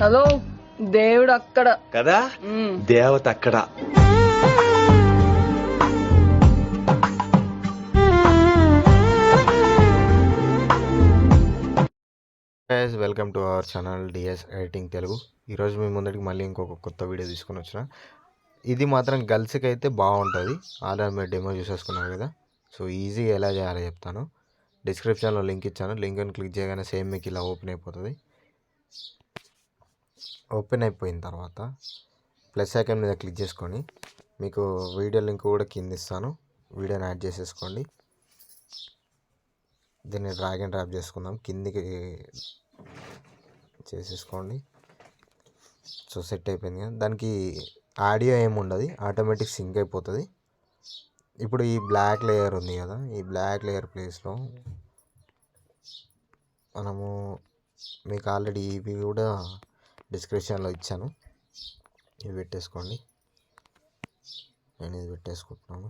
Hello, దేవుడు అక్కడ కదా, దేవత అక్కడ. Guys, welcome to our channel DS editing Telugu. ఈరోజు మీ ముందరికి మళ్ళీ ఇంకొక కొత్త వీడియో తీసుకొని వచ్చిన. ఇది మాత్రం గర్ల్స్కి అయితే బాగుంటుంది. ఆల్రెడీ మీరు డెమో చూసేసుకున్నారు కదా. సో ఈజీ ఎలా చేయాలో చెప్తాను. డిస్క్రిప్షన్లో లింక్ ఇచ్చాను. లింక్ని క్లిక్ చేయగానే సేమ్ మీకు ఇలా ఓపెన్ అయిపోతుంది. ఓపెన్ అయిపోయిన తర్వాత ప్లస్ ఐకాన్ మీద క్లిక్ చేసుకొని మీకు వీడియో లింక్ కూడా కింద ఇస్తాను. వీడియోని యాడ్ చేసేసుకోండి. దీన్ని డ్రాగ్ అండ్ డ్రాప్ చేసుకుందాం, కిందికి చేసేసుకోండి. సో సెట్ అయిపోయింది కదా. దానికి ఆడియో ఏమి ఉండదు, ఆటోమేటిక్ సింక్ అయిపోతుంది. ఇప్పుడు ఈ బ్లాక్ లేయర్ ఉంది కదా, ఈ బ్లాక్ లేయర్ ప్లేస్లో మనము మీకు ఆల్రెడీ ఇవి కూడా డిస్క్రిప్షన్లో ఇచ్చాను, ఇవి పెట్టేసుకోండి. నేను ఇది పెట్టేసుకుంటున్నాను.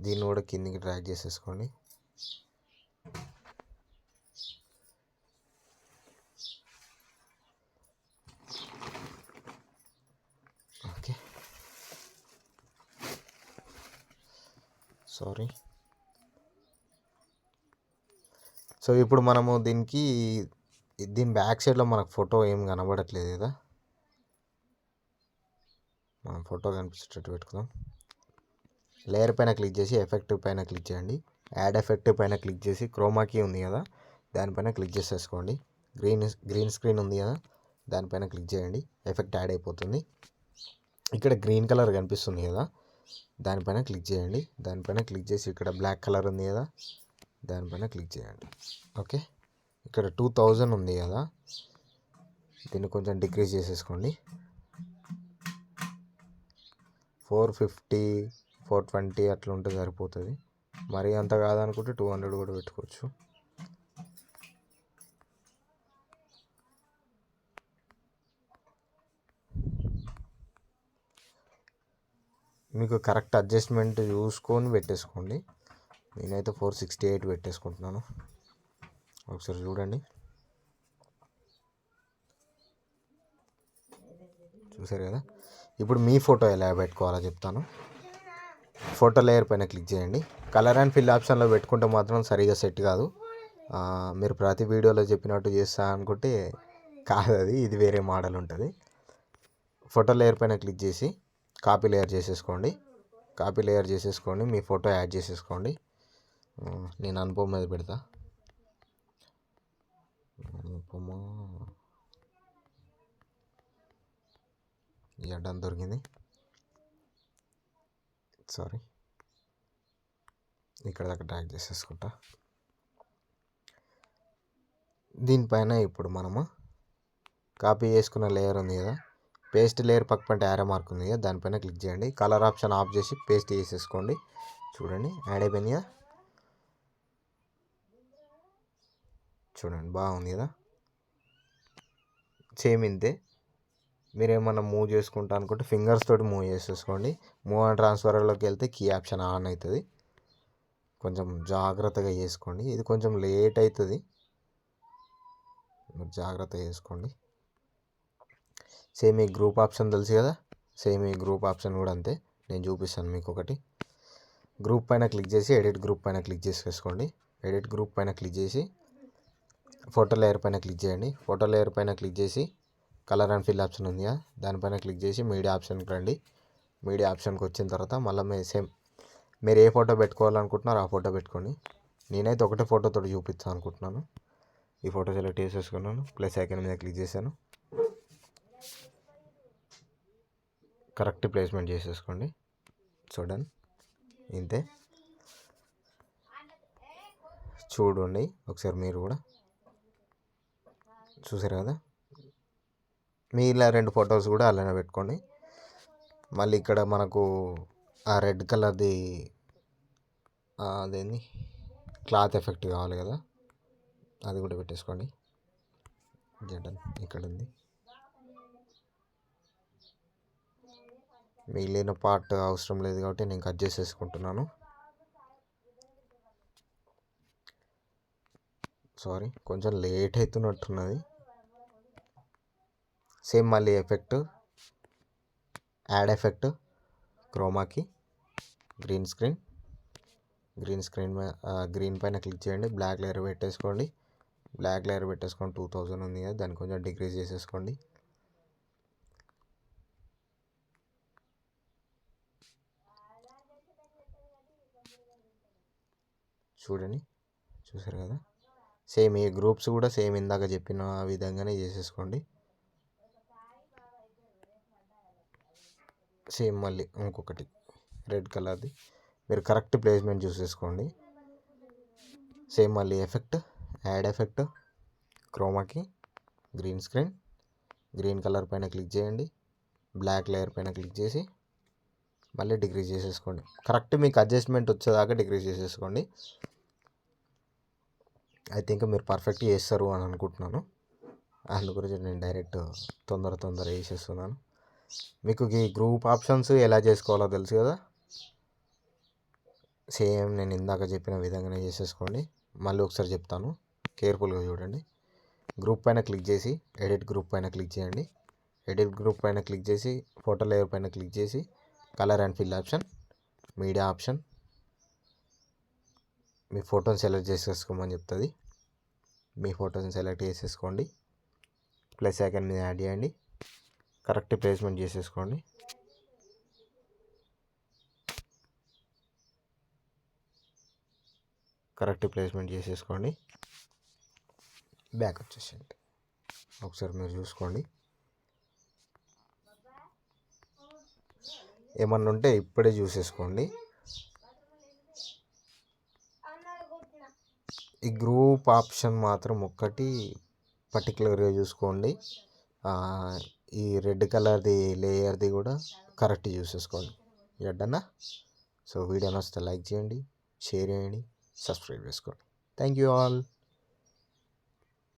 దీన్ని కూడా కిందికి డ్రాగ్ చేసేసుకోండి. Okay, sorry. సో ఇప్పుడు మనము దీని బ్యాక్ సైడ్లో మనకు ఫోటో ఏం కనబడట్లేదు కదా. మనం ఫోటో కనిపించేటట్టు పెట్టుకుందాం. లేయర్ పైన క్లిక్ చేసి ఎఫెక్టివ్ పైన క్లిక్ చేయండి. యాడ్ ఎఫెక్టివ్ పైన క్లిక్ చేసి క్రోమాకీ ఉంది కదా, దానిపైన క్లిక్ చేసేసుకోండి. గ్రీన్ స్క్రీన్ ఉంది కదా, దానిపైన క్లిక్ చేయండి. ఎఫెక్ట్ యాడ్ అయిపోతుంది. ఇక్కడ గ్రీన్ కలర్ కనిపిస్తుంది కదా, దానిపైన క్లిక్ చేయండి. దానిపైన క్లిక్ చేసి ఇక్కడ బ్లాక్ కలర్ ఉంది కదా, దానిపైన క్లిక్ చేయండి. ఓకే, ఇక్కడ 2000 ఉంది కదా, దీన్ని కొంచెం డిక్రీజ్ చేసేసుకోండి. 450 420 అట్లా ఉంటే సరిపోతుంది. మరీ అంత కాదనుకుంటే 200 కూడా పెట్టుకోవచ్చు. మీకు కరెక్ట్ అడ్జస్ట్మెంట్ చూసుకొని పెట్టేసుకోండి. నేనైతే 468 పెట్టేసుకుంటున్నాను. ఒకసారి చూడండి, చూసారు కదా. ఇప్పుడు మీ ఫోటో ఎలా పెట్టుకోవాలో చెప్తాను. ఫోటో లేయర్ పైన క్లిక్ చేయండి. కలర్ అండ్ ఫిల్ ఆప్షన్లో పెట్టుకుంటే మాత్రం సరిగా సెట్ కాదు. మీరు ప్రతి వీడియోలో చెప్పినట్టు చేస్తా అనుకుంటే కాదు, ఇది వేరే మోడల్ ఉంటుంది. ఫోటో లేయర్ పైన క్లిక్ చేసి కాపీ లేయర్ చేసేసుకోండి. కాపీ లేయర్ చేసేసుకోండి, మీ ఫోటో యాడ్ చేసేసుకోండి. నేను అనుపమ మీద పెడతా. అనుపమ ఈ అడ్డం దొరికింది, సారీ. ఇక్కడ దాకా డ్రాగ్ చేసేసుకుంటా. దీనిపైన ఇప్పుడు మనము కాపీ చేసుకున్న లేయర్ ఉంది కదా, పేస్ట్ లేయర్ పక్కన యారో మార్క్ ఉంది కదా, దానిపైన క్లిక్ చేయండి. కలర్ ఆప్షన్ ఆఫ్ చేసి పేస్ట్ చేసేసుకోండి. చూడండి, యాడ్ అయిపోయింది కదా. చూడండి, బాగుంది కదా. సేమ్ ఇంతే. మీరేమన్నా మూవ్ చేసుకుంటా అనుకుంటే ఫింగర్స్ తోటి మూవ్ చేసేసుకోండి. మూవ్ అండ్ ట్రాన్స్ఫర్లోకి వెళ్తే కీ ఆప్షన్ ఆన్ అవుతుంది. కొంచెం జాగ్రత్తగా చేసుకోండి, ఇది కొంచెం లేట్ అవుతుంది, మీరు జాగ్రత్తగా చేసుకోండి. సేమ్ ఈ గ్రూప్ ఆప్షన్ తెలుసు కదా, సేమ్ ఈ గ్రూప్ ఆప్షన్ కూడా అంతే. నేను చూపిస్తాను మీకు ఒకటి. గ్రూప్ పైన క్లిక్ చేసి ఎడిట్ గ్రూప్ పైన క్లిక్ చేసేసుకోండి. ఎడిట్ గ్రూప్ పైన క్లిక్ చేసి ఫోటో లేయర్ పైన క్లిక్ చేయండి. ఫోటో లేయర్ పైన క్లిక్ చేసి కలర్ అండ్ ఫిల్ ఆప్షన్ ఉంది కదా, దానిపైన క్లిక్ చేసి మీడియా ఆప్షన్కి రండి. మీడియా ఆప్షన్కి వచ్చిన తర్వాత మళ్ళీ మీరు ఏ ఫోటో పెట్టుకోవాలనుకుంటున్నారో ఆ ఫోటో పెట్టుకోండి. నేనైతే ఒకటే ఫోటోతో చూపిస్తాను అనుకుంటున్నాను. ఈ ఫోటో సెలెక్ట్ చేసేసుకున్నాను. ప్లస్ ఐకాన్ మీద క్లిక్ చేశాను. కరెక్ట్ ప్లేస్మెంట్ చేసేసుకోండి. చూడండి, ఇంతే. చూడండి ఒకసారి మీరు కూడా, చూసారు కదా. మీ ఇలా 2 ఫొటోస్ కూడా అలానే పెట్టుకోండి. మళ్ళీ ఇక్కడ మనకు ఆ రెడ్ కలర్ది అదేంది క్లాత్ ఎఫెక్ట్ కావాలి కదా, అది కూడా పెట్టేసుకోండి. ఇక్కడ ఉంది. మిగిలిన పార్ట్ అవసరం లేదు కాబట్టి నేను కట్ చేసేసుకుంటున్నాను. సారీ కొంచెం లేట్ అవుతున్నట్టున్నది. సేమ్ మళ్ళీ effect, add effect, క్రోమాకి, green screen green పైన క్లిక్ చేయండి. బ్లాక్ లేయర్ పెట్టేసుకోండి. 2000 ఉంది కదా, దాన్ని కొంచెం డిక్రీజ్ చేసేసుకోండి. చూసారు కదా. సేమ్ ఈ గ్రూప్స్ కూడా సేమ్ ఇందాక చెప్పిన విధంగానే చేసేసుకోండి. సేమ్ మళ్ళీ ఇంకొకటి రెడ్ కలర్ది మీరు కరెక్ట్ ప్లేస్మెంట్ చూసేసుకోండి. సేమ్ మళ్ళీ effect, add effect, క్రోమాకి, green colour పైన క్లిక్ చేయండి. బ్లాక్ లేయర్ పైన క్లిక్ చేసి మళ్ళీ డిక్రీజ్ చేసేసుకోండి. కరెక్ట్ మీకు అడ్జస్ట్మెంట్ వచ్చేదాకా డిక్రీజ్ చేసేసుకోండి. ఐ థింక్ మీరు పర్ఫెక్ట్ చేస్తారు అని అనుకుంటున్నాను. అందు గురించి నేను డైరెక్ట్ తొందర వేసేస్తున్నాను. మీకు ఈ గ్రూప్ ఆప్షన్స్ ఎలా చేసుకోవాలో తెలుసు కదా. సేమ్ నేను ఇందాక చెప్పిన విధంగానే చేసేసుకోండి. మళ్ళీ ఒకసారి చెప్తాను, కేర్ఫుల్గా చూడండి. గ్రూప్ పైన క్లిక్ చేసి ఎడిట్ గ్రూప్ పైన క్లిక్ చేయండి. ఎడిట్ గ్రూప్ పైన క్లిక్ చేసి ఫోటో లేయర్ పైన క్లిక్ చేసి colour and fill option, media option, మీ ఫోటోని సెలెక్ట్ చేసేసుకోమని చెప్తుంది. మీ ఫోటోని సెలెక్ట్ చేసేసుకోండి. ప్లస్ ఐకాన్ మీద యాడ్ చేయండి. కరెక్ట్ ప్లేస్మెంట్ చేసేసుకోండి. బ్యాక్ వచ్చేసేయండి. ఒకసారి మీరు చూసుకోండి. ఏమన్నా ఉంటే ఇప్పుడే చూసేసుకోండి. ఈ గ్రూప్ ఆప్షన్ మాత్రం ఒక్కటి పర్టికులర్గా చూసుకోండి. ఈ రెడ్ కలర్ది లేయర్ది కూడా కరెక్ట్ చూసేసుకోండి. ఎడ్డన్నా. సో వీడియో నచ్చితే లైక్ చేయండి, షేర్ చేయండి, సబ్స్క్రైబ్ చేసుకోండి. Thank you all.